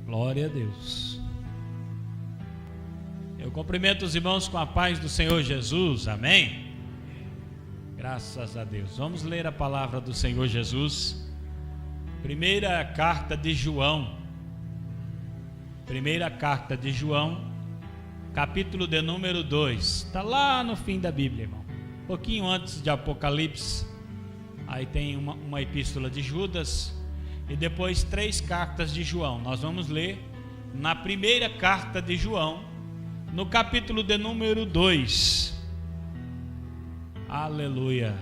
Glória a Deus. Eu cumprimento os irmãos com a paz do Senhor Jesus, amém? Graças a Deus. Vamos ler a palavra do Senhor Jesus. Primeira carta de João. Primeira carta de João, capítulo de número 2. Está lá no fim da Bíblia, irmão. Um pouquinho antes de Apocalipse. Aí tem uma epístola de Judas e depois 3 cartas de João. Nós vamos ler na primeira carta de João, no capítulo de número 2. Aleluia.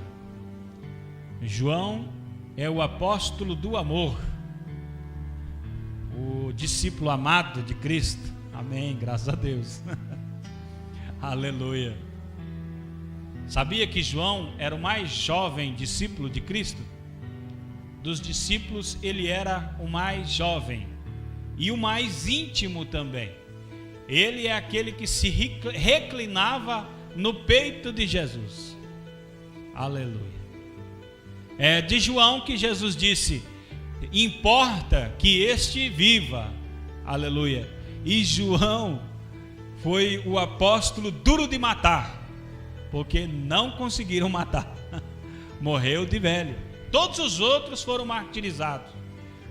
João é o apóstolo do amor, o discípulo amado de Cristo. Amém, graças a Deus. Aleluia. Sabia que João era o mais jovem discípulo de Cristo? Dos discípulos, ele era o mais jovem e o mais íntimo também. Ele é aquele que se reclinava no peito de Jesus. Aleluia. É de João que Jesus disse: importa que este viva. Aleluia. E João foi o apóstolo duro de matar, porque não conseguiram matar. Morreu de velho. Todos os outros foram martirizados.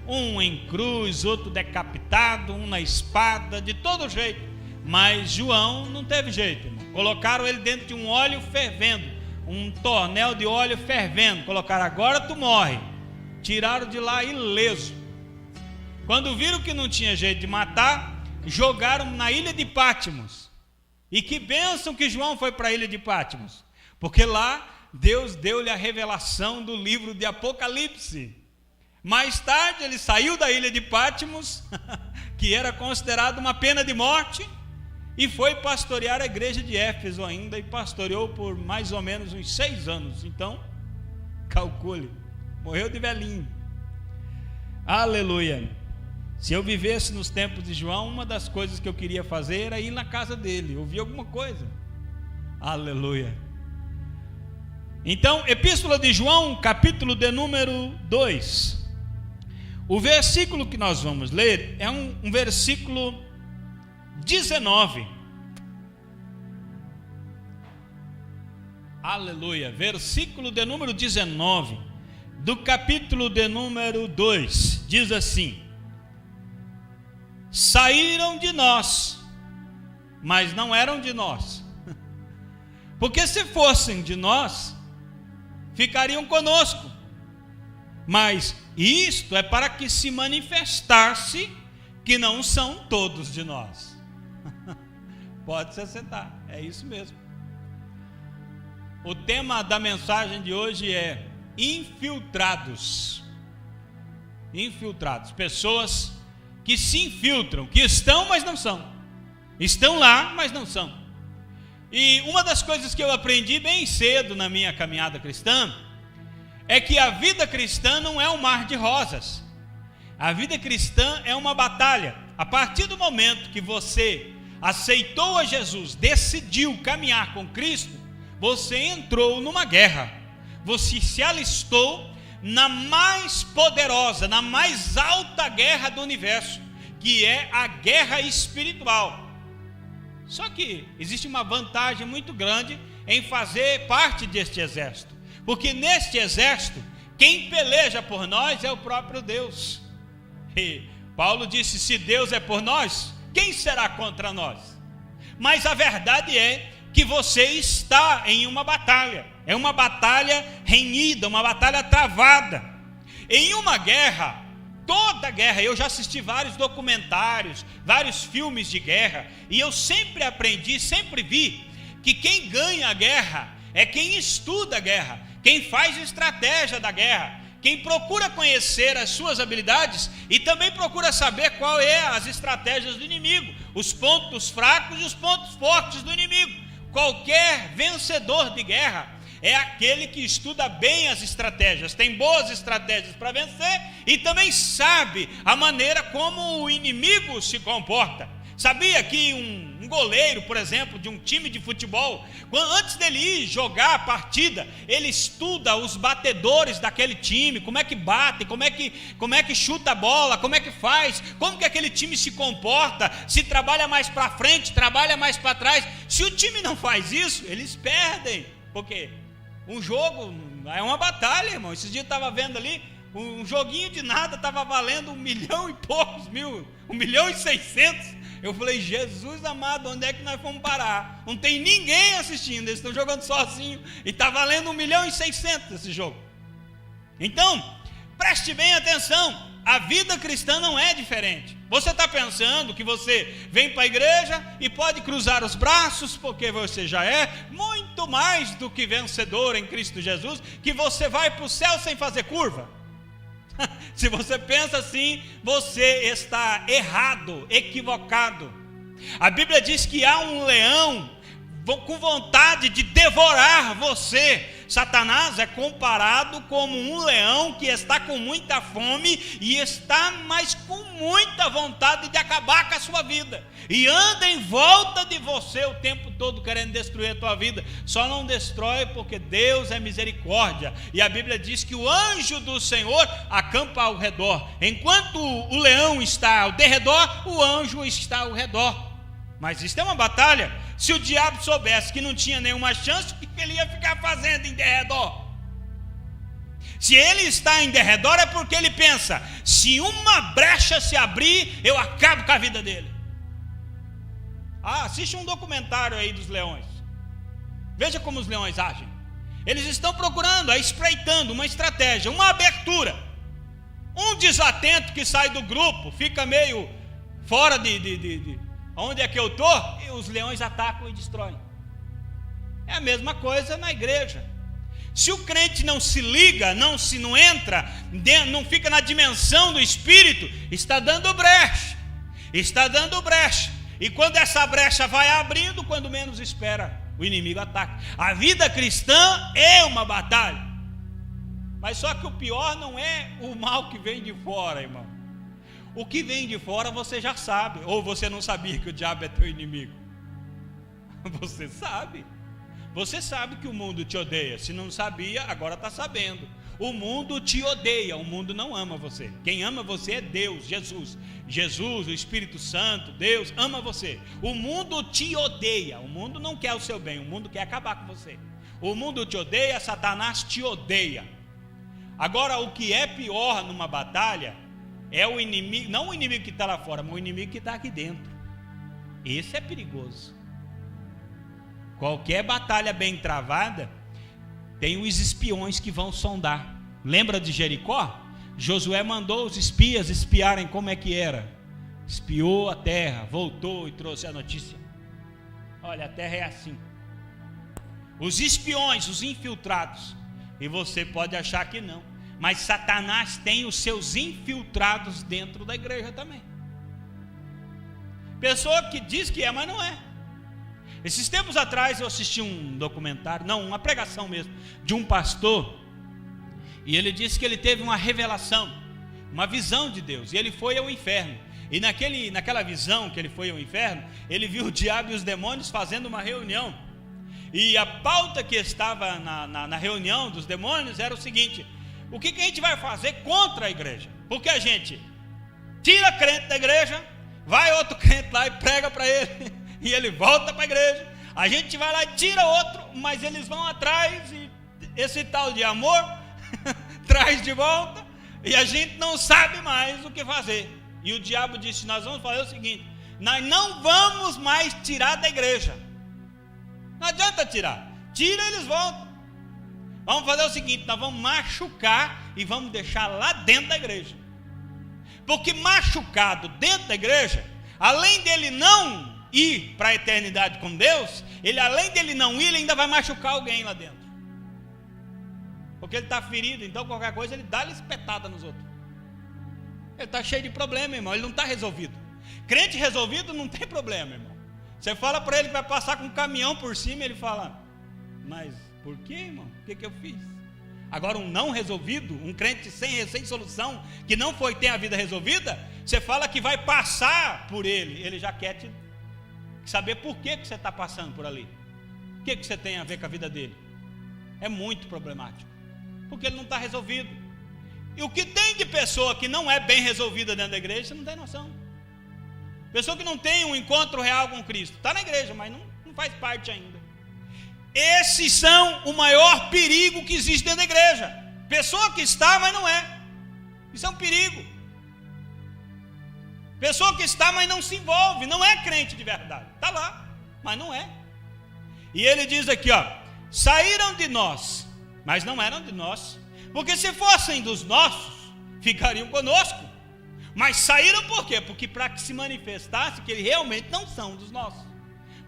Um em cruz, outro decapitado, um na espada, de todo jeito. Mas João não teve jeito, irmão. Colocaram ele dentro de um óleo fervendo, um tornel de óleo fervendo. Colocaram: agora tu morre. Tiraram de lá ileso. Quando viram que não tinha jeito de matar, jogaram na ilha de Patmos. E que bênção que João foi para a ilha de Patmos, porque lá Deus deu-lhe a revelação do livro de Apocalipse. Mais tarde ele saiu da ilha de Patmos, que era considerada uma pena de morte, e foi pastorear a igreja de Éfeso ainda, e pastoreou por mais ou menos uns 6 anos. Então, calcule, morreu de velhinho. Aleluia. Se eu vivesse nos tempos de João, uma das coisas que eu queria fazer era ir na casa dele, ouvir alguma coisa. Aleluia. Então, epístola de João, capítulo de número 2. O versículo que nós vamos ler é um versículo 19. Aleluia. Versículo de número 19 do capítulo de número 2. Diz assim: saíram de nós, mas não eram de nós. Porque se fossem de nós, ficariam conosco. Mas isto é para que se manifestasse que não são todos de nós. Pode se assentar, é isso mesmo. O tema da mensagem de hoje é infiltrados. Infiltrados, pessoas que se infiltram, que estão, mas não são. Estão lá, mas não são. E uma das coisas que eu aprendi bem cedo na minha caminhada cristã é que a vida cristã não é um mar de rosas. A vida cristã é uma batalha. A partir do momento que você aceitou a Jesus, decidiu caminhar com Cristo, você entrou numa guerra. Você se alistou na mais poderosa, na mais alta guerra do universo, que é a guerra espiritual. Só que existe uma vantagem muito grande em fazer parte deste exército, porque neste exército, quem peleja por nós é o próprio Deus. E Paulo disse: se Deus é por nós, quem será contra nós? Mas a verdade é que você está em uma batalha. É uma batalha renhida, uma batalha travada. Em uma guerra, toda guerra, eu já assisti vários documentários, vários filmes de guerra, e eu sempre aprendi, sempre vi que quem ganha a guerra é quem estuda a guerra, quem faz estratégia da guerra, quem procura conhecer as suas habilidades e também procura saber qual é as estratégias do inimigo, os pontos fracos e os pontos fortes do inimigo. Qualquer vencedor de guerra é aquele que estuda bem as estratégias, tem boas estratégias para vencer e também sabe a maneira como o inimigo se comporta, Sabia que um goleiro, por exemplo, de um time de futebol, antes dele ir jogar a partida, ele estuda os batedores daquele time, como é que bate, como é que chuta a bola, como é que faz, como que aquele time se comporta, se trabalha mais para frente, trabalha mais para trás. Se o time não faz isso, eles perdem. Por quê? Um jogo é uma batalha, irmão. Esses dias eu estava vendo ali, um joguinho de nada estava valendo 1 milhão e poucos mil, 1.600.000. Eu falei, Jesus amado, onde é que nós vamos parar? Não tem ninguém assistindo, eles estão jogando sozinho e está valendo 1.600.000 esse jogo. Então, preste bem atenção, a vida cristã não é diferente. Você está pensando que você vem para a igreja e pode cruzar os braços, porque você já é muito mais do que vencedor em Cristo Jesus, que você vai para o céu sem fazer curva? Se você pensa assim, você está errado, equivocado. A Bíblia diz que há um leão com vontade de devorar você. Satanás é comparado como um leão que está com muita fome e está mais com muita vontade de acabar com a sua vida, e anda em volta de você o tempo todo querendo destruir a tua vida. Só não destrói porque Deus é misericórdia, e a Bíblia diz que o anjo do Senhor acampa ao redor. Enquanto o leão está ao derredor, o anjo está ao redor. Mas isso é uma batalha. Se o diabo soubesse que não tinha nenhuma chance, o que ele ia ficar fazendo em derredor? Se ele está em derredor é porque ele pensa, se uma brecha se abrir, eu acabo com a vida dele. Assiste um documentário aí dos leões. Veja como os leões agem. Eles estão procurando, espreitando uma estratégia, uma abertura. Um desatento que sai do grupo, fica meio fora de onde é que eu estou, e os leões atacam e destroem. É a mesma coisa na igreja. Se o crente não se liga, não entra, não fica na dimensão do Espírito, está dando brecha. E quando essa brecha vai abrindo, quando menos espera, o inimigo ataca. A vida cristã é uma batalha. Mas só que o pior não é o mal que vem de fora, irmão. O que vem de fora você já sabe. Ou você não sabia que o diabo é teu inimigo? Você sabe. Você sabe que o mundo te odeia. Se não sabia, agora está sabendo. O mundo te odeia, o mundo não ama você. Quem ama você é Deus, Jesus. Jesus, o Espírito Santo, Deus ama você. O mundo te odeia, o mundo não quer o seu bem, o mundo quer acabar com você. O mundo te odeia, Satanás te odeia. Agora, o que é pior numa batalha é o inimigo, não o inimigo que está lá fora, mas o inimigo que está aqui dentro. Esse é perigoso. Qualquer batalha bem travada tem os espiões que vão sondar. Lembra de Jericó? Josué mandou os espias espiarem como é que era. Espiou a terra, voltou e trouxe a notícia. Olha, a terra é assim. Os espiões, os infiltrados. E você pode achar que não, mas Satanás tem os seus infiltrados dentro da igreja também. Pessoa que diz que é, mas não é. Esses tempos atrás eu assisti um documentário, uma pregação mesmo, de um pastor, e ele disse que ele teve uma revelação, uma visão de Deus, e ele foi ao inferno. E naquela visão que ele foi ao inferno, ele viu o diabo e os demônios fazendo uma reunião. E a pauta que estava na reunião dos demônios era o seguinte: o que a gente vai fazer contra a igreja? Porque a gente tira crente da igreja, vai outro crente lá e prega para ele, e ele volta para a igreja. A gente vai lá e tira outro, mas eles vão atrás, e esse tal de amor traz de volta, e a gente não sabe mais o que fazer. E o diabo disse: nós vamos fazer o seguinte, nós não vamos mais tirar da igreja. Não adianta tirar, tira e eles voltam. Vamos fazer o seguinte, nós vamos machucar e vamos deixar lá dentro da igreja. Porque machucado dentro da igreja, além dele não ir para a eternidade com Deus, além dele não ir, ele ainda vai machucar alguém lá dentro. Porque ele está ferido, então qualquer coisa ele dá-lhe espetada nos outros. Ele está cheio de problema, irmão, ele não está resolvido. Crente resolvido não tem problema, irmão. Você fala para ele que vai passar com um caminhão por cima, ele fala: mas por que, irmão? O que eu fiz? Agora um não resolvido, um crente sem solução, que não tem a vida resolvida, Você fala que vai passar por ele já quer te saber por que você está passando por ali. O que você tem a ver com a vida dele? É muito problemático, porque ele não está resolvido. E o que tem de pessoa que não é bem resolvida dentro da igreja, você não tem noção. Pessoa que não tem um encontro real com Cristo, está na igreja, mas não faz parte ainda. Esses são o maior perigo que existe dentro da igreja. Pessoa que está, mas não é. Isso é um perigo. Pessoa que está, mas não se envolve, não é crente de verdade. Está lá, mas não é. E ele diz aqui, ó, saíram de nós, mas não eram de nós. Porque se fossem dos nossos, ficariam conosco. Mas saíram por quê? Porque para que se manifestasse que eles realmente não são dos nossos.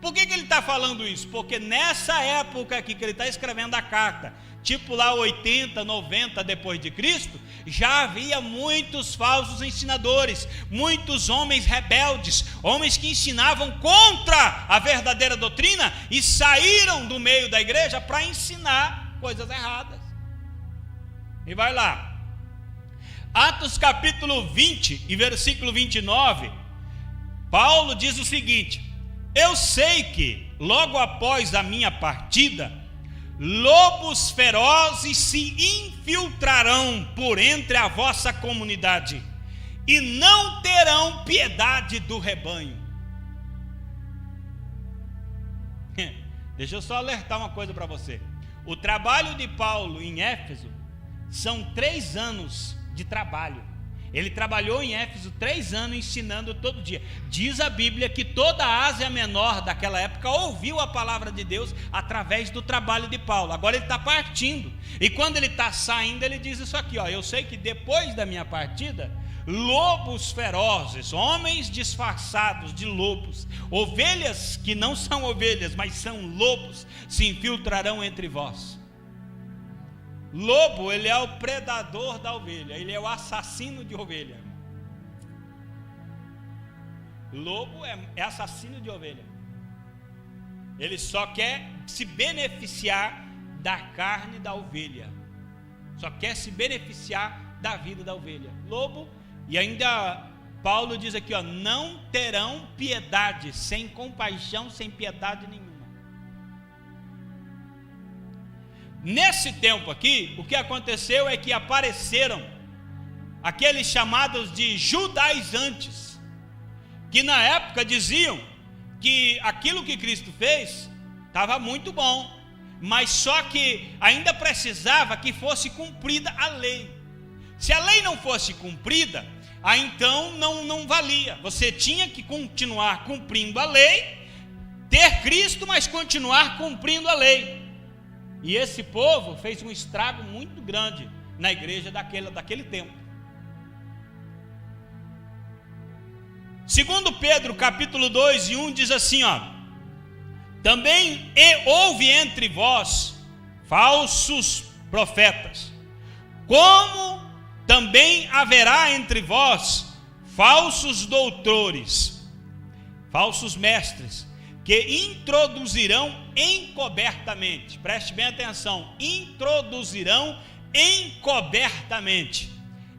Por que ele está falando isso? Porque nessa época aqui que ele está escrevendo a carta, tipo lá 80, 90 depois de Cristo, já havia muitos falsos ensinadores, muitos homens rebeldes, homens que ensinavam contra a verdadeira doutrina e saíram do meio da igreja para ensinar coisas erradas. E vai lá, Atos capítulo 20 e versículo 29, Paulo diz o seguinte: eu sei que logo após a minha partida, lobos ferozes se infiltrarão por entre a vossa comunidade e não terão piedade do rebanho. Deixa eu só alertar uma coisa para você. O trabalho de Paulo em Éfeso são 3 anos de trabalho. Ele trabalhou em Éfeso 3 anos ensinando todo dia. Diz a Bíblia que toda a Ásia Menor daquela época ouviu a palavra de Deus através do trabalho de Paulo. Agora ele está partindo. E quando ele está saindo, ele diz isso aqui, ó: eu sei que depois da minha partida, lobos ferozes, homens disfarçados de lobos, ovelhas que não são ovelhas, mas são lobos, se infiltrarão entre vós. Lobo, ele é o predador da ovelha, ele é o assassino de ovelha. Lobo é assassino de ovelha. Ele só quer se beneficiar da carne da ovelha, só quer se beneficiar da vida da ovelha. Lobo, e ainda Paulo diz aqui, ó, não terão piedade, sem compaixão, sem piedade nenhuma. Nesse tempo aqui, o que aconteceu é que apareceram aqueles chamados de judaizantes, que na época diziam que aquilo que Cristo fez estava muito bom, mas só que ainda precisava que fosse cumprida a lei. Se a lei não fosse cumprida, aí então não valia. Você tinha que continuar cumprindo a lei, ter Cristo, mas continuar cumprindo a lei. E esse povo fez um estrago muito grande na igreja daquele tempo. Segundo Pedro, capítulo 2 e 1, diz assim, ó: também houve entre vós falsos profetas, como também haverá entre vós falsos doutores, falsos mestres, que introduzirão encobertamente, preste bem atenção, introduzirão encobertamente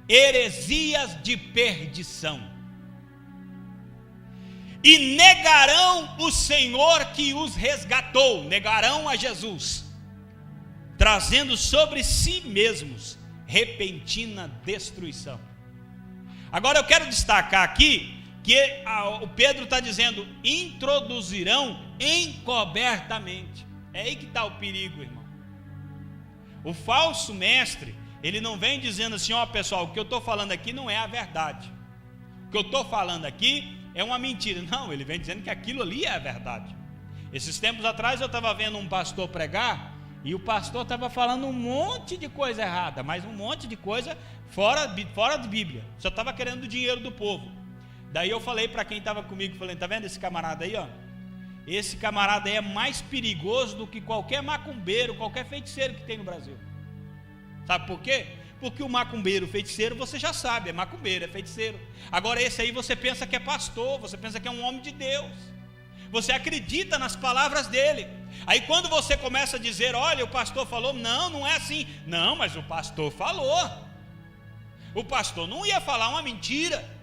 heresias de perdição, e negarão o Senhor que os resgatou, negarão a Jesus, trazendo sobre si mesmos repentina destruição. Agora eu quero destacar aqui que o Pedro está dizendo, introduzirão encobertamente. É aí que está o perigo, irmão. O falso mestre, ele não vem dizendo assim, ó pessoal, o que eu estou falando aqui não é a verdade, o que eu estou falando aqui é uma mentira. Não, ele vem dizendo que aquilo ali é a verdade. Esses tempos atrás eu estava vendo um pastor pregar, e o pastor estava falando um monte de coisa errada, mas um monte de coisa fora de Bíblia, só estava querendo o dinheiro do povo. Daí eu falei para quem estava comigo, falei, tá vendo esse camarada aí, ó? Esse camarada aí é mais perigoso do que qualquer macumbeiro, qualquer feiticeiro que tem no Brasil. Sabe por quê? Porque o macumbeiro, feiticeiro, você já sabe, é macumbeiro, é feiticeiro. Agora esse aí você pensa que é pastor, você pensa que é um homem de Deus, você acredita nas palavras dele. Aí quando você começa a dizer, olha, o pastor falou, não é assim. Não, mas o pastor falou. O pastor não ia falar uma mentira.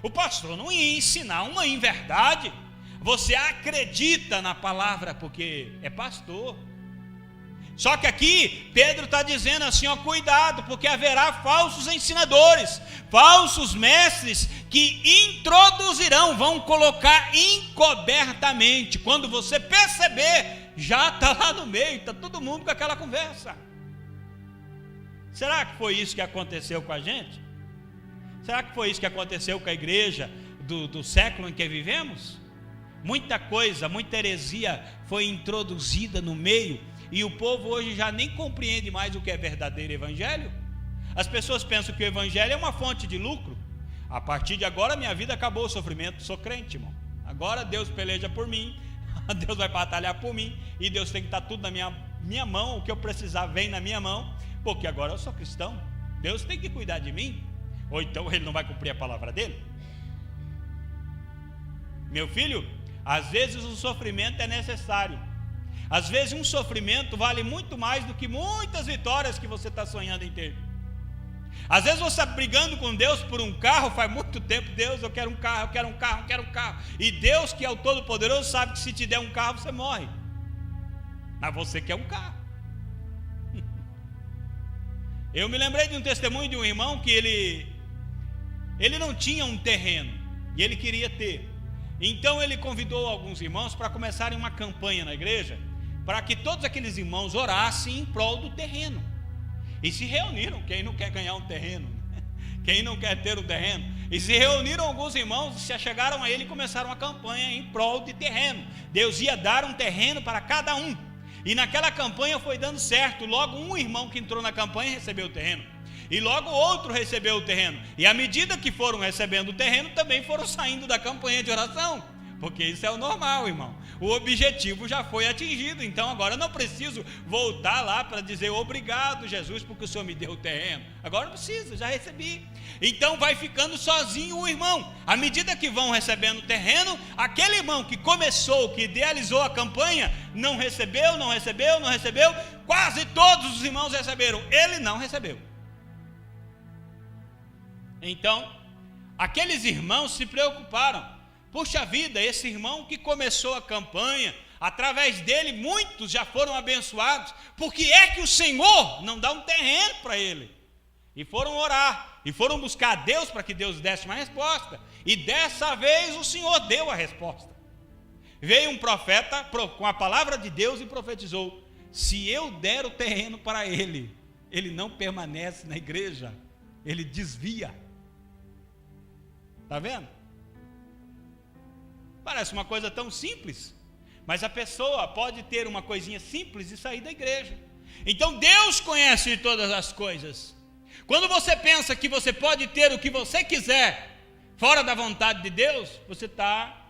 O pastor não ia ensinar uma inverdade. Você acredita na palavra porque é pastor. Só que aqui Pedro está dizendo assim, ó, cuidado, porque haverá falsos ensinadores, falsos mestres que introduzirão, vão colocar encobertamente. Quando você perceber, já está lá no meio, está todo mundo com aquela conversa. Será que foi isso que aconteceu com a gente? Será que foi isso que aconteceu com a igreja do século em que vivemos? Muita coisa, muita heresia foi introduzida no meio, e o povo hoje já nem compreende mais o que é verdadeiro evangelho. As pessoas pensam que o evangelho é uma fonte de lucro. A partir de agora minha vida acabou o sofrimento, sou crente, irmão. Agora Deus peleja por mim, Deus vai batalhar por mim, e Deus tem que estar tudo na minha mão, o que eu precisar vem na minha mão, porque agora eu sou cristão, Deus tem que cuidar de mim, ou então Ele não vai cumprir a palavra dele. Meu filho, às vezes o sofrimento é necessário. Às vezes um sofrimento vale muito mais do que muitas vitórias que você está sonhando em ter. Às vezes você está brigando com Deus por um carro, faz muito tempo, Deus, eu quero um carro, eu quero um carro, eu quero um carro. E Deus, que é o Todo-Poderoso, sabe que se te der um carro, você morre. Mas você quer um carro. Eu me lembrei de um testemunho de um irmão que ele não tinha um terreno, e ele queria ter. Então ele convidou alguns irmãos para começarem uma campanha na igreja, para que todos aqueles irmãos orassem em prol do terreno. E se reuniram, quem não quer ganhar um terreno, quem não quer ter um terreno, e se reuniram alguns irmãos, se achegaram a ele e começaram uma campanha em prol de terreno. Deus ia dar um terreno para cada um, e naquela campanha foi dando certo. Logo um irmão que entrou na campanha recebeu o terreno, e logo outro recebeu o terreno, e à medida que foram recebendo o terreno, também foram saindo da campanha de oração, porque isso é o normal, irmão. O objetivo já foi atingido, então agora eu não preciso voltar lá para dizer obrigado, Jesus, porque o Senhor me deu o terreno. Agora não preciso, já recebi. Então vai ficando sozinho o irmão. À medida que vão recebendo o terreno, aquele irmão que começou, que idealizou a campanha, não recebeu, quase todos os irmãos receberam, ele não recebeu. Então, aqueles irmãos se preocuparam. Puxa vida, esse irmão que começou a campanha, através dele muitos já foram abençoados, por que é que o Senhor não dá um terreno para ele? E foram orar, e foram buscar a Deus para que Deus desse uma resposta, e dessa vez o Senhor deu a resposta. Veio um profeta com a palavra de Deus e profetizou: se eu der o terreno para ele, ele não permanece na igreja, ele desvia. Está vendo? Parece uma coisa tão simples, mas a pessoa pode ter uma coisinha simples e sair da igreja. Então Deus conhece todas as coisas. Quando você pensa que você pode ter o que você quiser fora da vontade de Deus, você está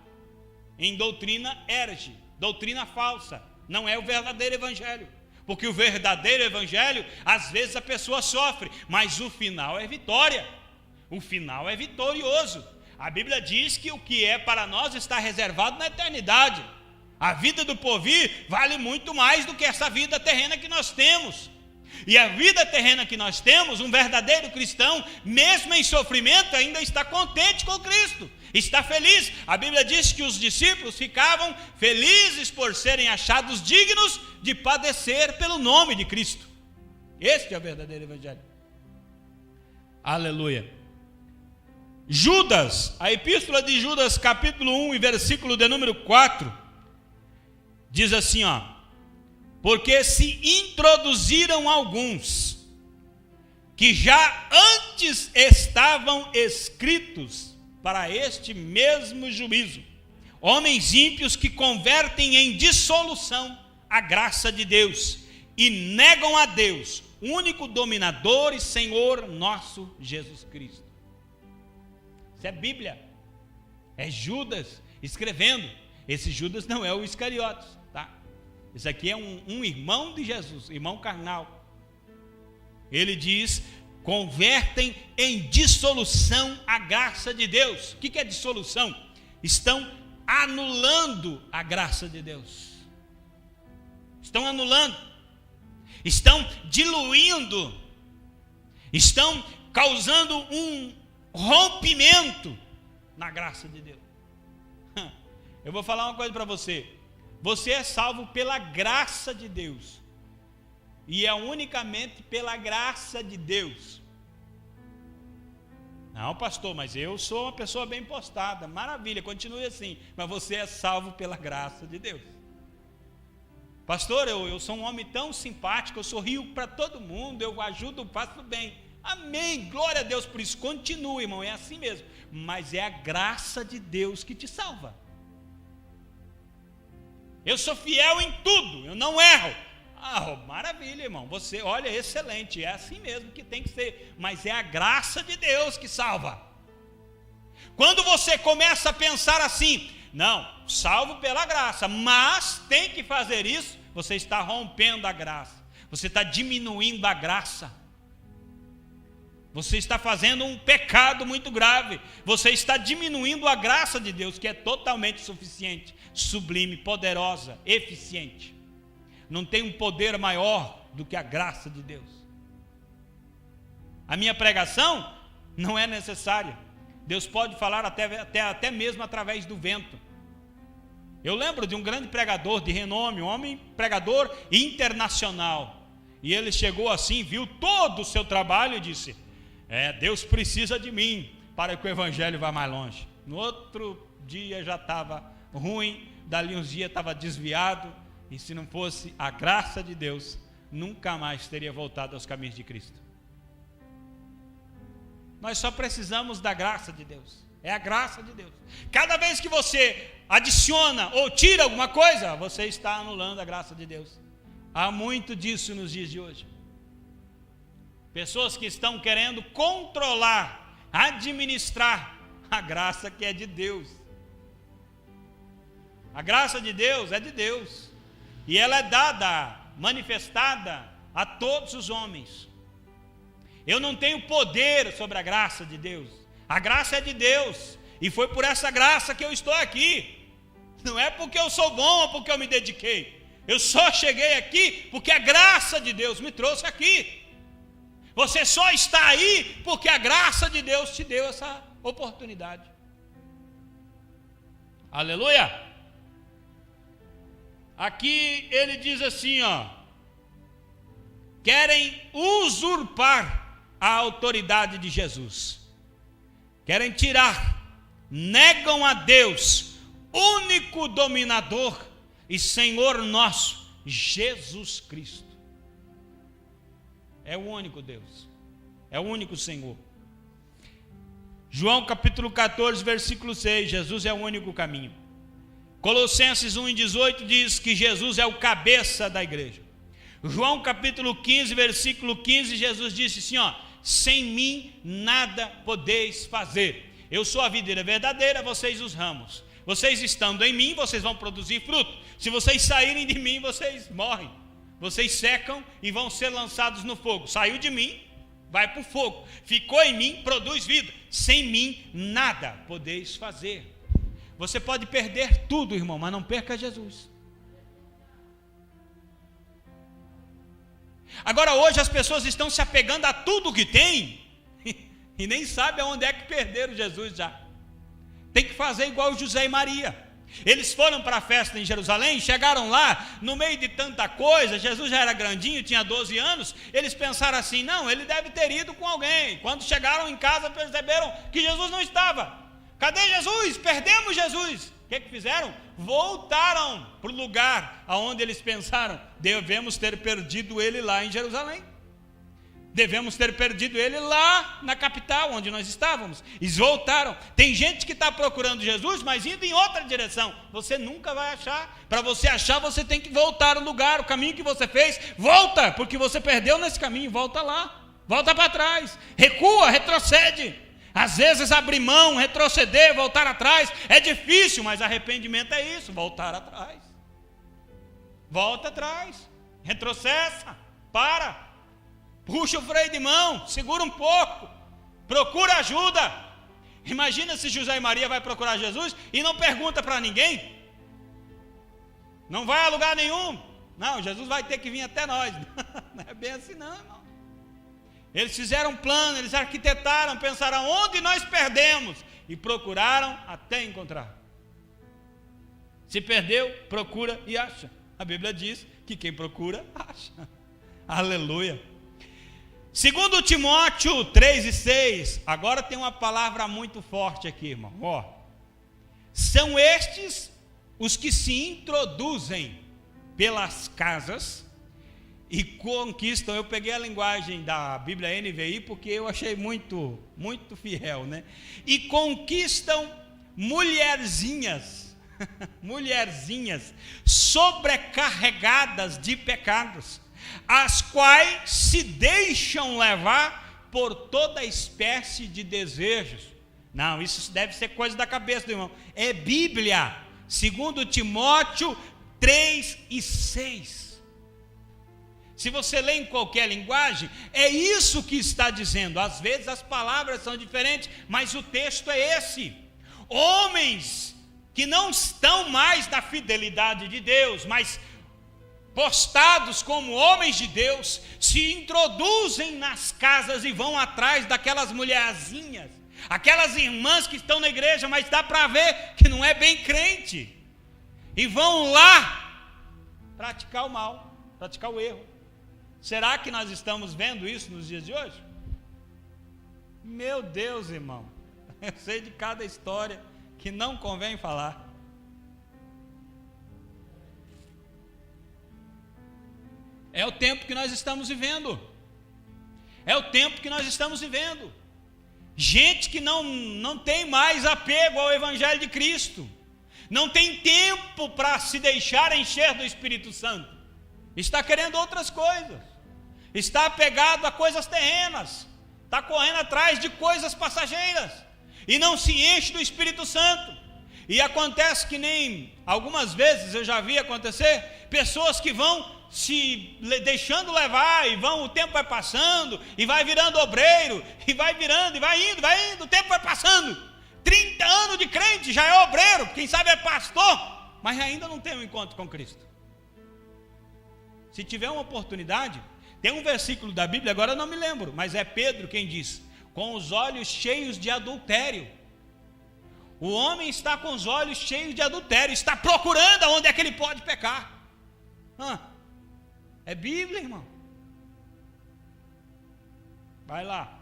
em doutrina herege, doutrina falsa. Não é o verdadeiro evangelho, porque o verdadeiro evangelho, às vezes a pessoa sofre, mas o final é vitória, o final é vitorioso. A Bíblia diz que o que é para nós está reservado na eternidade. A vida do porvir vale muito mais do que essa vida terrena que nós temos. E a vida terrena que nós temos, um verdadeiro cristão, mesmo em sofrimento, ainda está contente com Cristo, está feliz. A Bíblia diz que os discípulos ficavam felizes por serem achados dignos de padecer pelo nome de Cristo. Este é o verdadeiro evangelho. Aleluia. Judas, a epístola de Judas, capítulo 1 e versículo de número 4, diz assim, ó: porque se introduziram alguns que já antes estavam escritos para este mesmo juízo, homens ímpios que convertem em dissolução a graça de Deus e negam a Deus, único dominador e Senhor nosso Jesus Cristo. Isso é Bíblia, é Judas escrevendo. Esse Judas não é o Iscariotes, tá? Esse aqui é um irmão de Jesus, irmão carnal. Ele diz: convertem em dissolução a graça de Deus. O que é dissolução? Estão anulando a graça de Deus. Estão anulando, estão diluindo, estão causando um rompimento na graça de Deus. Eu vou falar uma coisa para você. Você é salvo pela graça de Deus. E é unicamente pela graça de Deus. Não, pastor, mas eu sou uma pessoa bem postada. Maravilha, continue assim. Mas você é salvo pela graça de Deus. Pastor, eu sou um homem tão simpático, eu sorrio para todo mundo, eu ajudo, faço bem. Amém, glória a Deus por isso. Continue, irmão, é assim mesmo. Mas é a graça de Deus que te salva. Eu sou fiel em tudo, eu não erro. Maravilha, irmão, você, olha, excelente, é assim mesmo que tem que ser. Mas é a graça de Deus que salva. Quando você começa a pensar assim, não, salvo pela graça, mas tem que fazer isso, você está rompendo a graça, você está diminuindo a graça, você está fazendo um pecado muito grave, você está diminuindo a graça de Deus, que é totalmente suficiente, sublime, poderosa, eficiente. Não tem um poder maior do que a graça de Deus. A minha pregação não é necessária. Deus pode falar até mesmo através do vento. Eu lembro de um grande pregador de renome, um homem pregador internacional. E ele chegou assim, viu todo o seu trabalho e disse: Deus precisa de mim para que o evangelho vá mais longe. No outro dia já estava ruim, dali uns dias estava desviado. E se não fosse a graça de Deus, nunca mais teria voltado aos caminhos de Cristo. Nós só precisamos da graça de Deus. É a graça de Deus. Cada vez que você adiciona ou tira alguma coisa, você está anulando a graça de Deus. Há muito disso nos dias de hoje. Pessoas que estão querendo controlar, administrar a graça que é de Deus. A graça de Deus é de Deus. E ela é dada, manifestada a todos os homens. Eu não tenho poder sobre a graça de Deus. A graça é de Deus. E foi por essa graça que eu estou aqui. Não é porque eu sou bom ou porque eu me dediquei. Eu só cheguei aqui porque a graça de Deus me trouxe aqui. Você só está aí porque a graça de Deus te deu essa oportunidade. Aleluia! Aqui ele diz assim, querem usurpar a autoridade de Jesus. Querem tirar, negam a Deus, único dominador e Senhor nosso, Jesus Cristo. É o único Deus, é o único Senhor. João capítulo 14, versículo 6, Jesus é o único caminho. Colossenses 1:18 diz que Jesus é o cabeça da igreja. João capítulo 15, versículo 15, Jesus disse assim, sem mim nada podeis fazer. Eu sou a videira verdadeira, vocês os ramos. Vocês estando em mim, vocês vão produzir fruto. Se vocês saírem de mim, vocês morrem. Vocês secam e vão ser lançados no fogo. Saiu de mim, vai para o fogo. Ficou em mim, produz vida. Sem mim nada podeis fazer. Você pode perder tudo, irmão, mas não perca Jesus. Agora hoje as pessoas estão se apegando a tudo que tem e nem sabem aonde é que perderam Jesus já. Tem que fazer igual José e Maria. Eles foram para a festa em Jerusalém, chegaram lá, no meio de tanta coisa, Jesus já era grandinho, tinha 12 anos, eles pensaram assim, não, ele deve ter ido com alguém. Quando chegaram em casa perceberam que Jesus não estava. Cadê Jesus? Perdemos Jesus. O que fizeram? Voltaram para o lugar onde eles pensaram, devemos ter perdido ele lá em Jerusalém. Devemos ter perdido ele lá na capital, onde nós estávamos. Eles voltaram. Tem gente que está procurando Jesus, mas indo em outra direção. Você nunca vai achar. Para você achar, você tem que voltar ao lugar. O caminho que você fez, volta, porque você perdeu nesse caminho. Volta lá, volta para trás. Recua, retrocede. Às vezes abrir mão, retroceder, voltar atrás é difícil, mas arrependimento é isso, voltar atrás. Volta atrás, retrocessa, para. Puxa o freio de mão, segura um pouco, procura ajuda. Imagina se José e Maria vai procurar Jesus e não pergunta para ninguém. Não vai a lugar nenhum. Não, Jesus vai ter que vir até nós. Não é bem assim não, irmão. Eles fizeram um plano, eles arquitetaram, pensaram onde nós perdemos. e procuraram até encontrar. Se perdeu, procura e acha. A Bíblia diz que quem procura, acha. Aleluia. Segundo Timóteo 3:6, agora tem uma palavra muito forte aqui, irmão. São estes os que se introduzem pelas casas e conquistam. Eu peguei a linguagem da Bíblia NVI porque eu achei muito fiel, né? E conquistam mulherzinhas, mulherzinhas sobrecarregadas de pecados, as quais se deixam levar por toda espécie de desejos. Não, isso deve ser coisa da cabeça do irmão. É Bíblia, segundo Timóteo 3:6. Se você lê em qualquer linguagem, é isso que está dizendo. Às vezes as palavras são diferentes, mas o texto é esse. Homens que não estão mais na fidelidade de Deus, mas postados como homens de Deus, se introduzem nas casas e vão atrás daquelas mulherzinhas, aquelas irmãs que estão na igreja, mas dá para ver que não é bem crente, e vão lá praticar o mal, praticar o erro. Será que nós estamos vendo isso nos dias de hoje? Meu Deus, irmão, eu sei de cada história que não convém falar. É o tempo que nós estamos vivendo. É o tempo que nós estamos vivendo. Gente que não tem mais apego ao Evangelho de Cristo. Não tem tempo para se deixar encher do Espírito Santo. Está querendo outras coisas. Está apegado a coisas terrenas. Está correndo atrás de coisas passageiras. E não se enche do Espírito Santo. E acontece que nem algumas vezes eu já vi acontecer, pessoas que vão se deixando levar, e vão, o tempo vai passando, e vai virando obreiro, e vai virando, e vai indo, o tempo vai passando. 30 anos de crente, já é obreiro, quem sabe é pastor, mas ainda não tem um encontro com Cristo. Se tiver uma oportunidade, tem um versículo da Bíblia, agora eu não me lembro, mas é Pedro quem diz: com os olhos cheios de adultério. O homem está com os olhos cheios de adultério, está procurando aonde é que ele pode pecar. É Bíblia, irmão. Vai lá.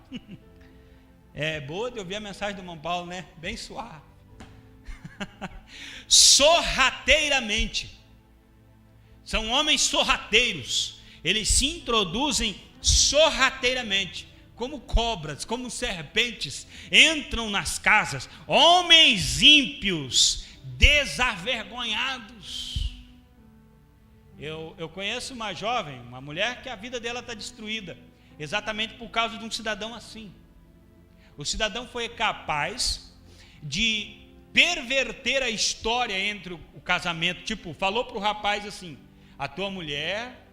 É boa de ouvir a mensagem do irmão Paulo, né? Bem suave. Sorrateiramente. São homens sorrateiros. Eles se introduzem sorrateiramente, como cobras, como serpentes, entram nas casas. Homens ímpios, desavergonhados. Eu conheço uma jovem, uma mulher que a vida dela está destruída, exatamente por causa de um cidadão assim. O cidadão foi capaz de perverter a história entre o casamento, tipo, falou para o rapaz assim: a tua mulher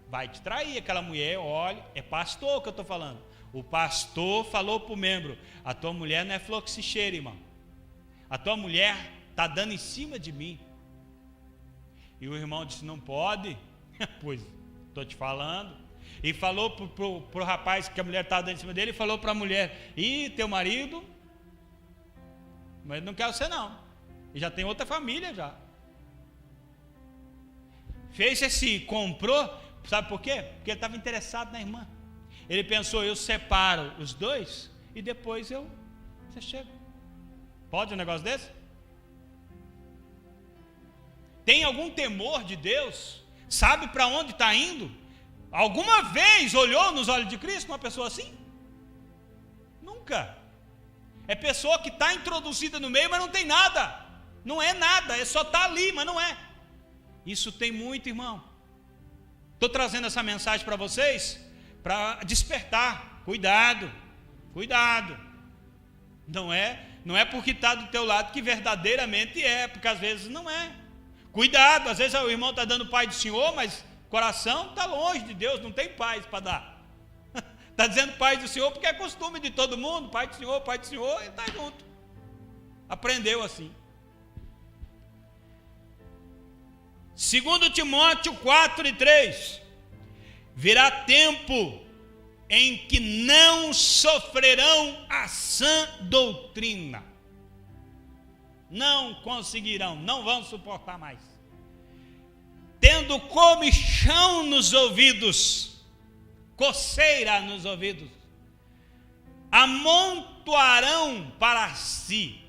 vai te trair. Aquela mulher, olha, é pastor que eu estou falando. O pastor falou para o membro: a tua mulher não é fluxicheira, irmão, a tua mulher está dando em cima de mim. E o irmão disse: não pode. Pois, estou te falando. E falou para o rapaz que a mulher estava dando em cima dele, e falou para a mulher: e teu marido, mas ele não quer você não, e já tem outra família já. Fez esse, comprou, sabe por quê? Porque ele estava interessado na irmã. Ele pensou: eu separo os dois e depois você chega. Pode um negócio desse? Tem algum temor de Deus? Sabe para onde está indo? Alguma vez olhou nos olhos de Cristo uma pessoa assim? Nunca. É pessoa que está introduzida no meio, mas não tem nada. Não é nada, é só estar ali, mas não é. Isso tem muito, irmão. Estou trazendo essa mensagem para vocês, para despertar. Cuidado, cuidado. Não é porque está do teu lado que verdadeiramente é, porque às vezes não é. Cuidado, às vezes o irmão está dando paz do Senhor, mas o coração está longe de Deus, não tem paz para dar. Está dizendo paz do Senhor porque é costume de todo mundo, paz do Senhor, e está junto. Aprendeu assim. 2 Timóteo 4:3. Virá tempo em que não sofrerão a sã doutrina. não conseguirão, não vão suportar mais. Tendo comichão nos ouvidos, coceira nos ouvidos, amontoarão para si,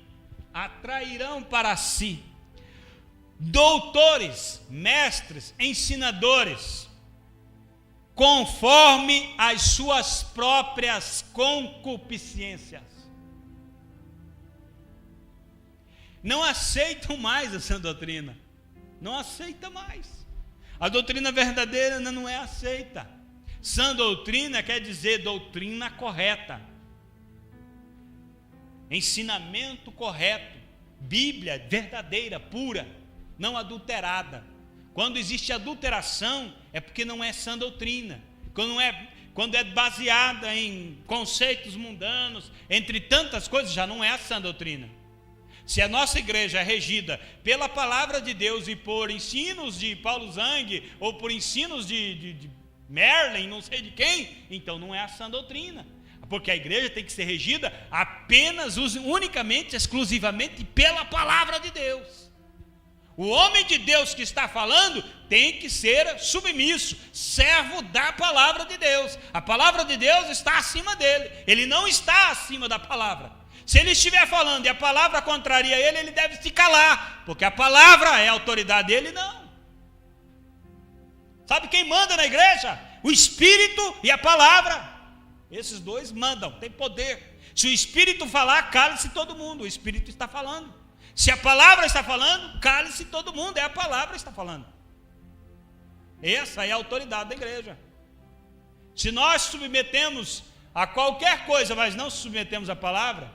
atrairão para si doutores, mestres, ensinadores, conforme as suas próprias concupiscências. Não aceitam mais essa doutrina, não aceita mais. A doutrina verdadeira não é aceita. Sã doutrina quer dizer doutrina correta, ensinamento correto, Bíblia verdadeira, pura, não adulterada. Quando existe adulteração, é porque não é sã doutrina. Quando é baseada em conceitos mundanos, entre tantas coisas, já não é a sã doutrina. Se a nossa igreja é regida pela palavra de Deus e por ensinos de Paulo Zang, ou por ensinos de Merlin, não sei de quem, então não é a sã doutrina. Porque a igreja tem que ser regida apenas, unicamente, exclusivamente pela palavra de Deus. O homem de Deus que está falando tem que ser submisso, servo da palavra de Deus. A palavra de Deus está acima dele, ele não está acima da palavra. Se ele estiver falando e a palavra contraria ele, ele deve se calar, porque a palavra é a autoridade dele, não. Sabe quem manda na igreja? O Espírito e a palavra. Esses dois mandam, tem poder. Se o Espírito falar, cale-se todo mundo, o Espírito está falando. Se a palavra está falando, cale-se todo mundo, é a palavra que está falando. Essa é a autoridade da igreja. Se nós submetemos a qualquer coisa, mas não submetemos à palavra,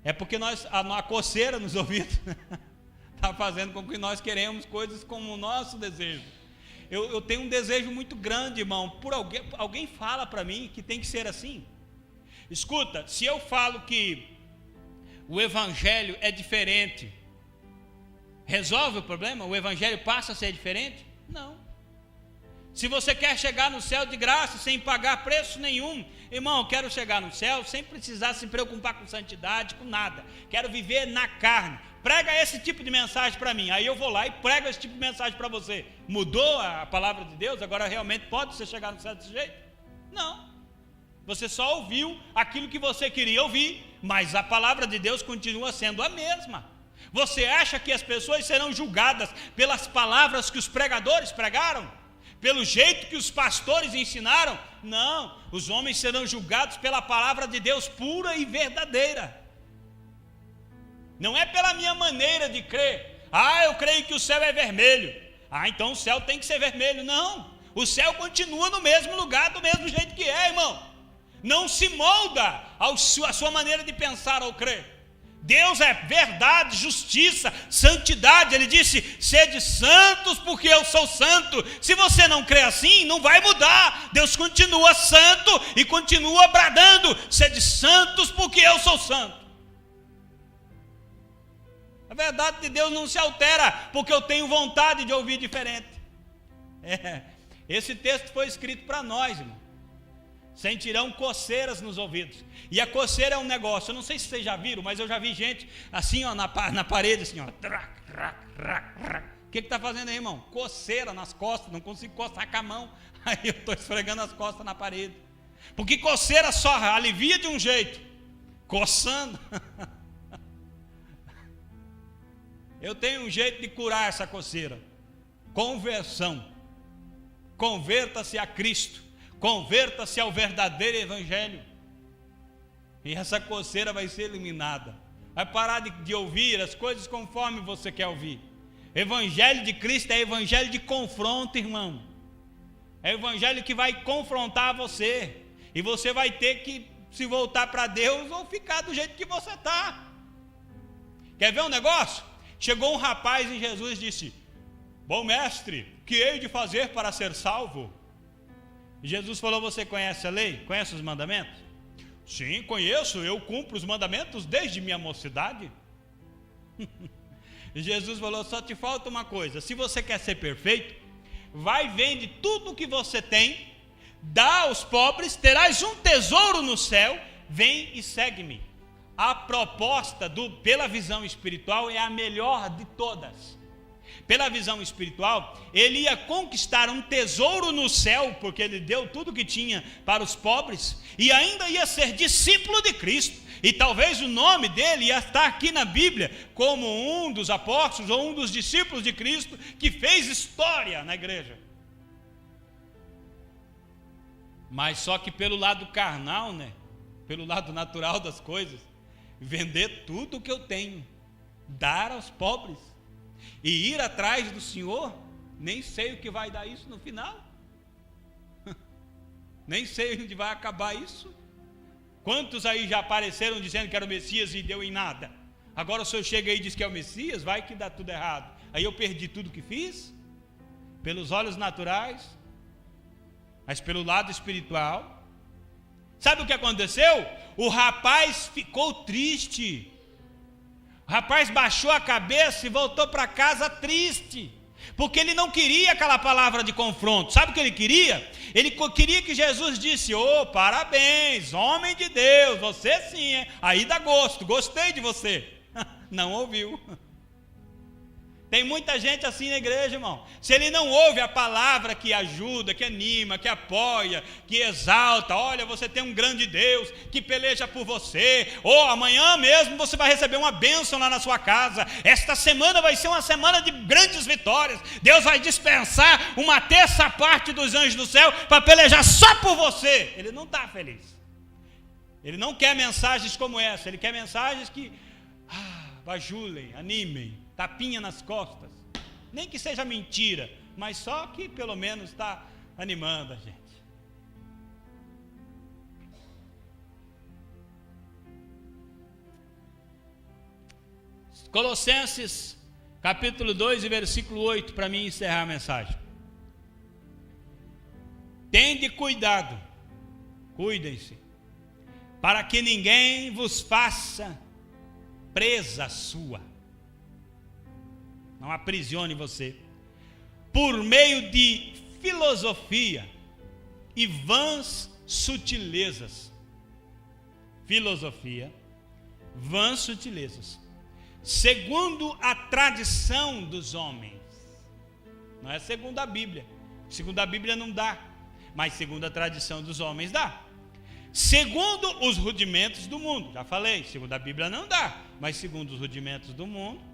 é porque a coceira nos ouvidos está fazendo com que nós queremos coisas como o nosso desejo. Eu tenho um desejo muito grande, irmão, por alguém fala para mim que tem que ser assim. Escuta, se eu falo que o evangelho é diferente, resolve o problema? O evangelho passa a ser diferente? Não. Se você quer chegar no céu de graça, sem pagar preço nenhum, irmão, eu quero chegar no céu sem precisar se preocupar com santidade, com nada. Quero viver na carne. Prega esse tipo de mensagem para mim. Aí eu vou lá e prego esse tipo de mensagem para você. Mudou a palavra de Deus? Agora realmente pode você chegar no céu desse jeito? Não. Você só ouviu aquilo que você queria ouvir, mas a palavra de Deus continua sendo a mesma. Você acha que as pessoas serão julgadas pelas palavras que os pregadores pregaram? Pelo jeito que os pastores ensinaram? Não, os homens serão julgados pela palavra de Deus pura e verdadeira. Não é pela minha maneira de crer. Eu creio que o céu é vermelho. Então o céu tem que ser vermelho. Não, o céu continua no mesmo lugar, do mesmo jeito que é, irmão. Não se molda a sua maneira de pensar ou crer. Deus é verdade, justiça, santidade. Ele disse, sede santos porque eu sou santo. Se você não crê assim, não vai mudar. Deus continua santo e continua bradando, sede santos porque eu sou santo. A verdade de Deus não se altera porque eu tenho vontade de ouvir diferente. Esse texto foi escrito para nós, irmão. Sentirão coceiras nos ouvidos. E a coceira é um negócio, eu não sei se vocês já viram, mas eu já vi gente assim, ó, na parede, assim, ó. O que está fazendo aí, irmão? Coceira nas costas, não consigo coçar com a mão. Aí eu estou esfregando as costas na parede. Porque coceira só alivia de um jeito, coçando. Eu tenho um jeito de curar essa coceira. Conversão. Converta-se a Cristo. Converta-se ao verdadeiro evangelho. E essa coceira vai ser eliminada. Vai parar de ouvir as coisas conforme você quer ouvir. Evangelho de Cristo é evangelho de confronto, irmão. É evangelho que vai confrontar você. E você vai ter que se voltar para Deus ou ficar do jeito que você está. Quer ver um negócio? Chegou um rapaz em Jesus e disse: bom mestre, o que hei de fazer para ser salvo? Jesus falou: você conhece a lei? Conhece os mandamentos? Sim, conheço, eu cumpro os mandamentos desde minha mocidade. E Jesus falou: só te falta uma coisa, se você quer ser perfeito, vai, vende tudo o que você tem, dá aos pobres, terás um tesouro no céu, vem e segue-me. a proposta pela visão espiritual é a melhor de todas. Pela visão espiritual, ele ia conquistar um tesouro no céu, porque ele deu tudo que tinha para os pobres, e ainda ia ser discípulo de Cristo, e talvez o nome dele ia estar aqui na Bíblia, como um dos apóstolos, ou um dos discípulos de Cristo, que fez história na igreja. Mas só que pelo lado carnal, né? Pelo lado natural das coisas, vender tudo o que eu tenho, dar aos pobres, e ir atrás do Senhor, nem sei o que vai dar isso no final, nem sei onde vai acabar isso. Quantos aí já apareceram dizendo que era o Messias e deu em nada? Agora o Senhor chega aí e diz que é o Messias, vai que dá tudo errado. Aí eu perdi tudo que fiz, pelos olhos naturais, mas pelo lado espiritual. Sabe o que aconteceu? O rapaz ficou triste. O rapaz baixou a cabeça e voltou para casa triste, porque ele não queria aquela palavra de confronto. Sabe o que ele queria? Ele queria que Jesus disse: parabéns, homem de Deus, você sim, hein? Aí dá gosto, gostei de você. Não ouviu. Tem muita gente assim na igreja, irmão. Se ele não ouve a palavra que ajuda, que anima, que apoia, que exalta, olha, você tem um grande Deus que peleja por você, ou amanhã mesmo você vai receber uma bênção lá na sua casa, esta semana vai ser uma semana de grandes vitórias, Deus vai dispensar uma terça parte dos anjos do céu para pelejar só por você. Ele não está feliz. Ele não quer mensagens como essa, ele quer mensagens que bajulem, animem, tapinha nas costas, nem que seja mentira, mas só que pelo menos está animando a gente. Colossenses capítulo 2 e versículo 8, para mim encerrar a mensagem. Tende cuidado, cuidem-se, para que ninguém vos faça presa sua, não aprisione você, por meio de filosofia e vãs sutilezas. Filosofia, vãs sutilezas, segundo a tradição dos homens. Não é segundo a Bíblia. Segundo a Bíblia não dá, mas segundo a tradição dos homens dá. Segundo os rudimentos do mundo. Já falei, segundo a Bíblia não dá, mas segundo os rudimentos do mundo.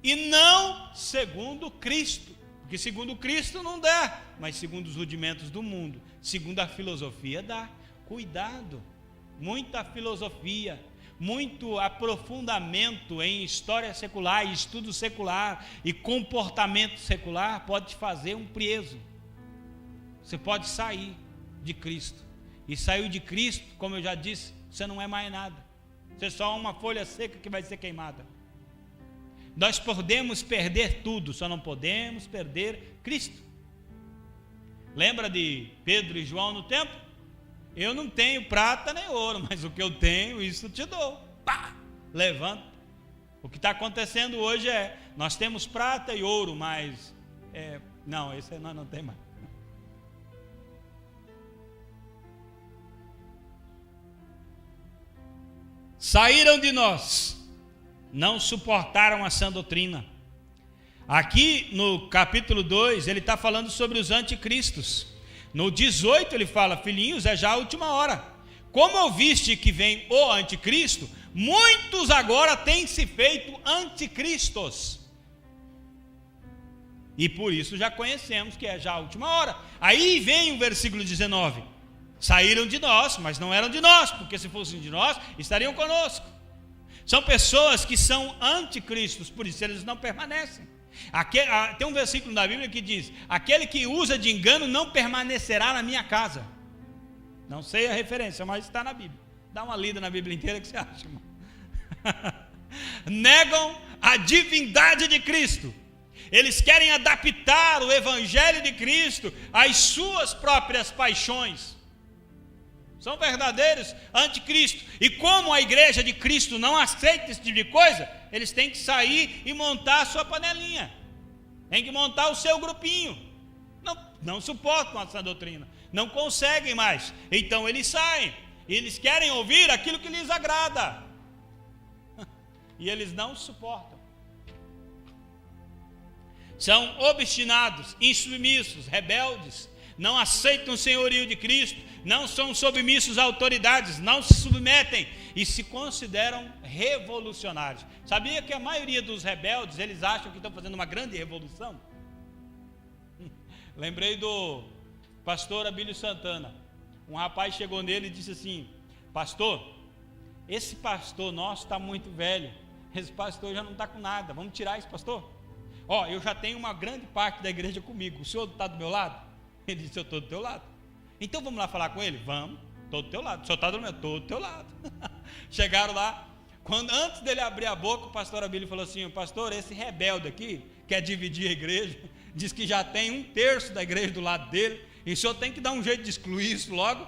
E não segundo Cristo, porque segundo Cristo não dá, mas segundo os rudimentos do mundo, segundo a filosofia dá. Cuidado, muita filosofia, muito aprofundamento em história secular, estudo secular e comportamento secular pode te fazer um preso. Você pode sair de Cristo, e saiu de Cristo, como eu já disse, você não é mais nada, você é só uma folha seca que vai ser queimada. Nós podemos perder tudo, só não podemos perder Cristo. Lembra de Pedro e João no templo? Eu não tenho prata nem ouro, mas o que eu tenho, isso te dou. Pá! Levanta. O que está acontecendo hoje é, nós temos prata e ouro, mas não, esse nós não temos mais. Saíram de nós, não suportaram a sã doutrina. Aqui no capítulo 2, ele está falando sobre os anticristos. No 18 ele fala: filhinhos, é já a última hora. Como ouviste que vem o anticristo, muitos agora têm se feito anticristos. E por isso já conhecemos que é já a última hora. Aí vem o versículo 19. Saíram de nós, mas não eram de nós, porque se fossem de nós, estariam conosco. São pessoas que são anticristos, por isso eles não permanecem. Tem um versículo da Bíblia que diz: aquele que usa de engano não permanecerá na minha casa. Não sei a referência, mas está na Bíblia. Dá uma lida na Bíblia inteira que você acha, irmão. Negam a divindade de Cristo. Eles querem adaptar o evangelho de Cristo às suas próprias paixões. São verdadeiros anticristo. E como a igreja de Cristo não aceita esse tipo de coisa, eles têm que sair e montar a sua panelinha. Tem que montar o seu grupinho. Não suportam essa doutrina. Não conseguem mais. Então eles saem. e eles querem ouvir aquilo que lhes agrada. E eles não suportam. São obstinados, insubmissos, rebeldes, não aceitam o senhorio de Cristo, não são submissos a autoridades, não se submetem e se consideram revolucionários. Sabia que a maioria dos rebeldes, eles acham que estão fazendo uma grande revolução? Lembrei do pastor Abílio Santana. Um rapaz chegou nele e disse assim: pastor, esse pastor nosso está muito velho, esse pastor já não está com nada, vamos tirar esse pastor? Eu já tenho uma grande parte da igreja comigo, o senhor está do meu lado? Ele disse: eu estou do teu lado. Então vamos lá falar com ele? Vamos, estou do teu lado. O senhor está do meu? Estou do teu lado. Chegaram lá, antes dele abrir a boca, o pastor Abílio falou assim: pastor, esse rebelde aqui quer dividir a igreja, diz que já tem 1/3 da igreja do lado dele, e o senhor tem que dar um jeito de excluir isso logo.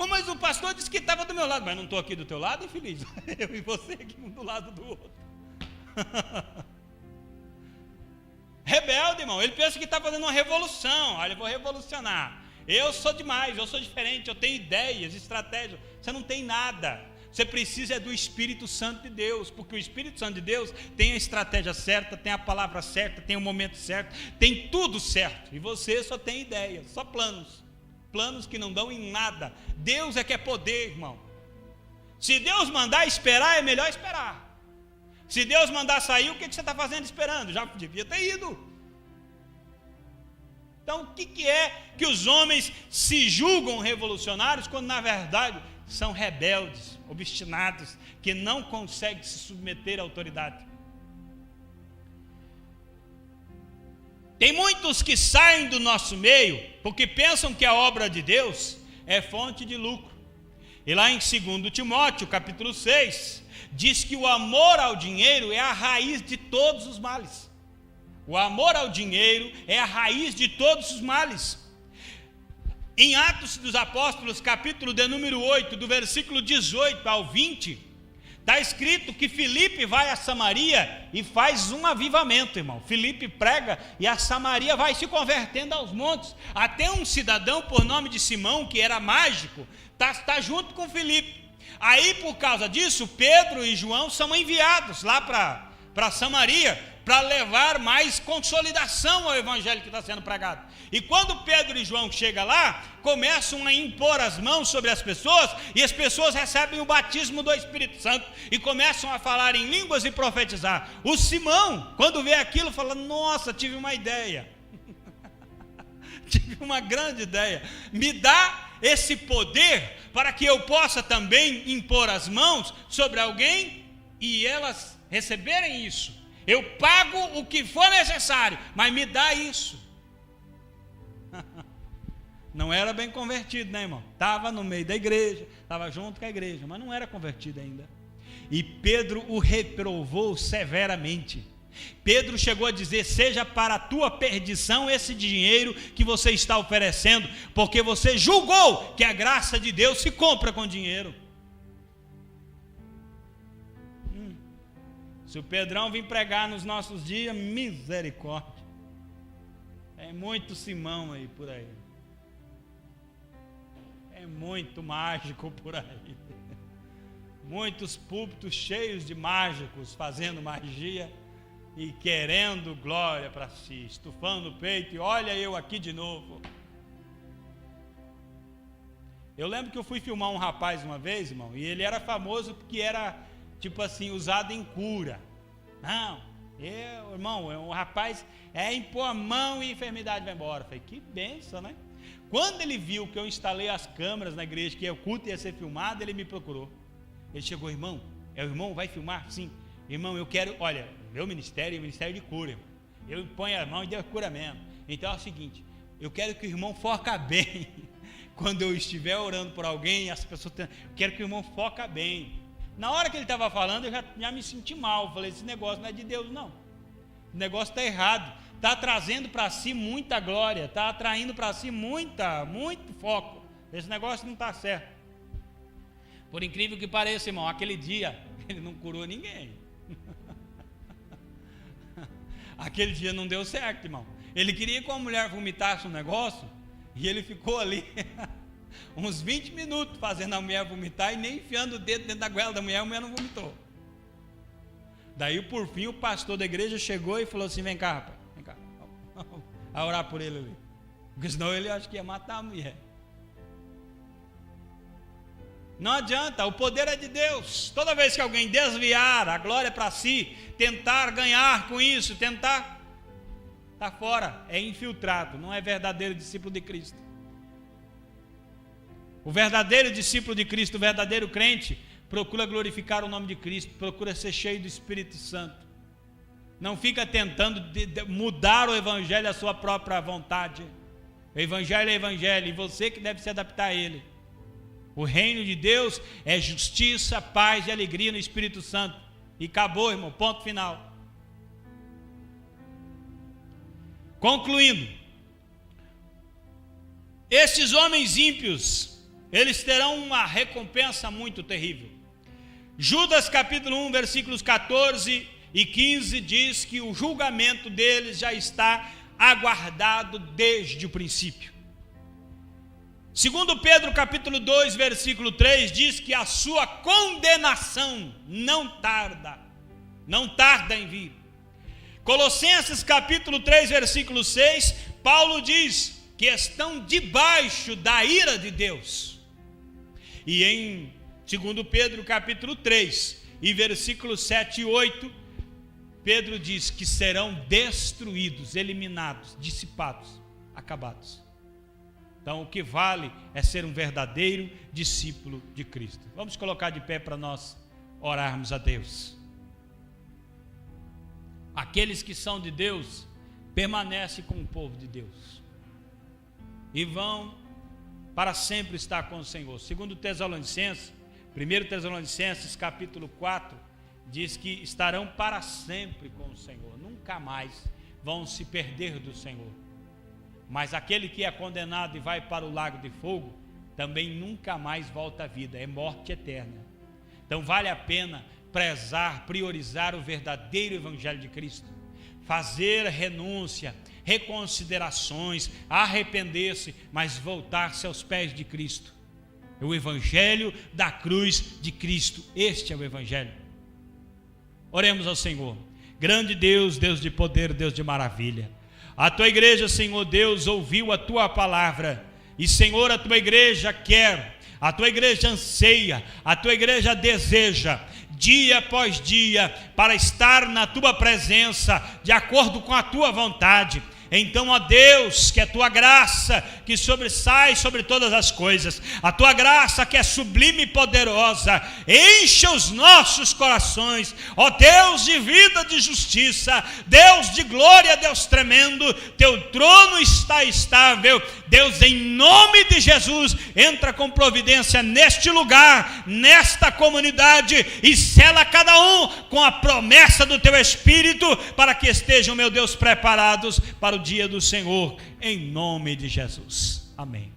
Mas o pastor disse que estava do meu lado. Mas não estou aqui do teu lado, infeliz. Eu e você aqui um do lado do outro. Rebelde, irmão, ele pensa que está fazendo uma revolução. Olha, eu vou revolucionar, eu sou demais, eu sou diferente, eu tenho ideias, estratégias. Você não tem nada. Você precisa do Espírito Santo de Deus, porque o Espírito Santo de Deus tem a estratégia certa, tem a palavra certa, tem o momento certo, tem tudo certo, e você só tem ideias, só planos que não dão em nada. Deus é que é poder, irmão. Se Deus mandar esperar, é melhor esperar. Se Deus mandar sair, o que você está fazendo esperando? Já devia ter ido. Então, o que é que os homens se julgam revolucionários, quando na verdade são rebeldes, obstinados, que não conseguem se submeter à autoridade? Tem muitos que saem do nosso meio porque pensam que a obra de Deus é fonte de lucro. E lá em 2 Timóteo, capítulo 6, diz que o amor ao dinheiro é a raiz de todos os males. O amor ao dinheiro é a raiz de todos os males. Em Atos dos Apóstolos, capítulo de número 8, do versículo 18 ao 20, está escrito que Filipe vai a Samaria e faz um avivamento, irmão. Filipe prega e a Samaria vai se convertendo aos montes. Até um cidadão por nome de Simão, que era mágico, está junto com Filipe. Aí, por causa disso, Pedro e João são enviados lá para Samaria, para levar mais consolidação ao evangelho que está sendo pregado. E quando Pedro e João chegam lá, começam a impor as mãos sobre as pessoas, e as pessoas recebem o batismo do Espírito Santo, e começam a falar em línguas e profetizar. O Simão, quando vê aquilo, fala: nossa, tive uma ideia. Tive uma grande ideia. Me dá esse poder para que eu possa também impor as mãos sobre alguém e elas receberem isso. Eu pago o que for necessário, mas me dá isso. Não era bem convertido, né, irmão? Estava no meio da igreja, estava junto com a igreja, mas não era convertido ainda. E Pedro o reprovou severamente. Pedro chegou a dizer: seja para a tua perdição esse dinheiro que você está oferecendo, porque você julgou que a graça de Deus se compra com dinheiro. Se o Pedrão vir pregar nos nossos dias, misericórdia. É muito Simão aí por aí. É muito mágico por aí. Muitos púlpitos cheios de mágicos fazendo magia e querendo glória para si, estufando o peito, e olha eu aqui de novo. Eu lembro que eu fui filmar um rapaz uma vez, irmão, e ele era famoso porque era, tipo assim, usado em cura. Não, irmão, o rapaz impor a mão e a enfermidade vai embora. Eu falei: que bênção, né? Quando ele viu que eu instalei as câmeras na igreja, que o culto ia ser filmado, ele me procurou. Ele chegou: irmão, o irmão vai filmar? Sim. Irmão, eu quero, olha, meu ministério é o ministério de cura, irmão. Eu ponho a mão e Deus cura mesmo. Então é o seguinte, eu quero que o irmão foca bem. Quando eu estiver orando por alguém, as pessoas, eu quero que o irmão foca bem. Na hora que ele estava falando, eu já me senti mal. Eu falei: esse negócio não é de Deus, não. O negócio está errado. Está trazendo para si muita glória, está atraindo para si muito foco. Esse negócio não está certo. Por incrível que pareça, irmão, aquele dia ele não curou ninguém. Aquele dia não deu certo, irmão. Ele queria que uma mulher vomitasse um negócio e ele ficou ali uns 20 minutos fazendo a mulher vomitar e nem enfiando o dedo dentro da goela da mulher, a mulher não vomitou. Daí, por fim, o pastor da igreja chegou e falou assim: vem cá, rapaz, vem cá, a orar por ele ali, porque senão ele acha que ia matar a mulher. Não adianta, o poder é de Deus. Toda vez que alguém desviar a glória para si, tentar ganhar com isso, tentar, está fora, é infiltrado, não é verdadeiro discípulo de Cristo. O verdadeiro discípulo de Cristo, o verdadeiro crente, procura glorificar o nome de Cristo, procura ser cheio do Espírito Santo. Não fica tentando mudar o evangelho à sua própria vontade. O evangelho é evangelho, e você que deve se adaptar a ele. O reino de Deus é justiça, paz e alegria no Espírito Santo. E acabou, irmão, ponto final. Concluindo, esses homens ímpios, eles terão uma recompensa muito terrível. Judas capítulo 1, versículos 14 e 15 diz que o julgamento deles já está aguardado desde o princípio. Segundo Pedro capítulo 2, versículo 3, diz que a sua condenação não tarda em vir. Colossenses capítulo 3, versículo 6, Paulo diz que estão debaixo da ira de Deus. E em 2 Pedro capítulo 3, e versículos 7 e 8, Pedro diz que serão destruídos, eliminados, dissipados, acabados. Então, o que vale é ser um verdadeiro discípulo de Cristo. Vamos colocar de pé para nós orarmos a Deus. Aqueles que são de Deus permanecem com o povo de Deus e vão para sempre estar com o Senhor. Segundo Tessalonicenses, 1 Tessalonicenses capítulo 4, diz que estarão para sempre com o Senhor, nunca mais vão se perder do Senhor. Mas aquele que é condenado e vai para o lago de fogo, também nunca mais volta à vida, é morte eterna. Então vale a pena prezar, priorizar o verdadeiro evangelho de Cristo, fazer renúncia, reconsiderações, arrepender-se, mas voltar-se aos pés de Cristo. É o evangelho da cruz de Cristo, este é o evangelho. Oremos ao Senhor. Grande Deus, Deus de poder, Deus de maravilha, a tua igreja, Senhor Deus, ouviu a tua palavra, e Senhor, a tua igreja quer, a tua igreja anseia, a tua igreja deseja, dia após dia, para estar na tua presença, de acordo com a tua vontade. Então, ó Deus, que a tua graça, que sobressai sobre todas as coisas, a tua graça que é sublime e poderosa, encha os nossos corações, ó Deus de vida, de justiça, Deus de glória, Deus tremendo, teu trono está estável. Deus, em nome de Jesus, entra com providência neste lugar, nesta comunidade, e sela cada um com a promessa do teu Espírito, para que estejam, meu Deus, preparados para o dia do Senhor, em nome de Jesus. Amém.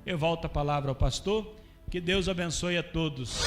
Eu volto a palavra ao pastor. Que Deus abençoe a todos.